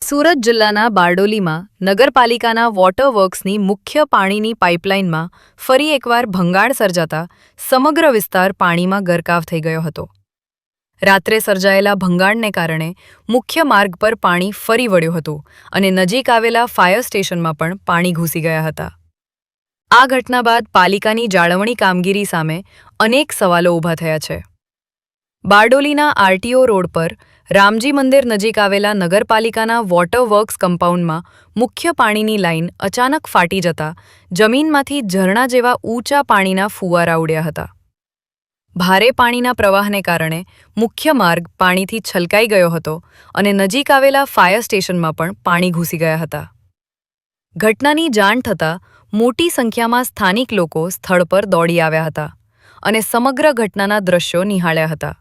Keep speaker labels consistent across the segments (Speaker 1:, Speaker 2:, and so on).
Speaker 1: સુરત જિલ્લાના બારડોલીમાં નગરપાલિકાના વોટર વર્ક્સની મુખ્ય પાણીની પાઇપલાઇનમાં ફરી એકવાર ભંગાણ સર્જાતા સમગ્ર વિસ્તાર પાણીમાં ગરકાવ થઈ ગયો હતો. રાત્રે સર્જાયેલા ભંગાણને કારણે મુખ્ય માર્ગ પર પાણી ફરી વળ્યું હતું અને નજીક આવેલા ફાયર સ્ટેશનમાં પણ પાણી ઘૂસી ગયા હતા. આ ઘટના બાદ પાલિકાની જાળવણી કામગીરી સામે અનેક સવાલો ઊભા થયા છે. બારડોલીના આરટીઓ રોડ પર રામજી મંદિર નજીક આવેલા નગરપાલિકાના વોટર વર્ક્સ કમ્પાઉન્ડમાં મુખ્ય પાણીની લાઇન અચાનક ફાટી જતા જમીનમાંથી ઝરણા જેવા ઊંચા પાણીના ફુવારા ઉડ્યા હતા. ભારે પાણીના પ્રવાહને કારણે મુખ્ય માર્ગ પાણીથી છલકાઈ ગયો હતો અને નજીક આવેલા ફાયર સ્ટેશનમાં પણ પાણી ઘૂસી ગયા હતા. ઘટનાની જાણ થતાં મોટી સંખ્યામાં સ્થાનિક લોકો સ્થળ પર દોડી આવ્યા હતા અને સમગ્ર ઘટનાના દ્રશ્યો નિહાળ્યા હતા.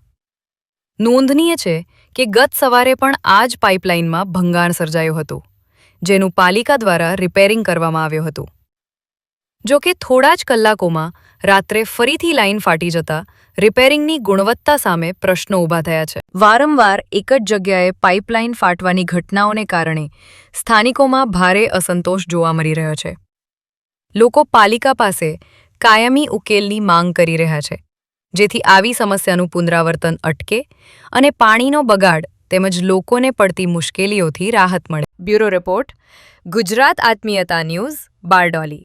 Speaker 1: નોંધનીય છે કે ગત સવારે પણ આ જ પાઇપલાઇનમાં ભંગાણ સર્જાયું હતું, જેનું પાલિકા દ્વારા રિપેરિંગ કરવામાં આવ્યું હતું. જો કે થોડા જ કલાકોમાં રાત્રે ફરીથી લાઇન ફાટી જતા રિપેરિંગની ગુણવત્તા સામે પ્રશ્નો ઊભા થયા છે. વારંવાર એક જ જગ્યાએ પાઇપલાઇન ફાટવાની ઘટનાઓને કારણે સ્થાનિકોમાં ભારે અસંતોષ જોવા મળી રહ્યો છે. લોકો પાલિકા પાસે કાયમી ઉકેલની માંગ કરી રહ્યા છે, જેથી આવી સમસ્યાનું પુનરાવર્તન અટકે અને પાણીનો બગાડ તેમજ લોકોને પડતી મુશ્કેલીઓથી રાહત મળે. Bureau report, Gujarat Atmiyata news, Bardoli.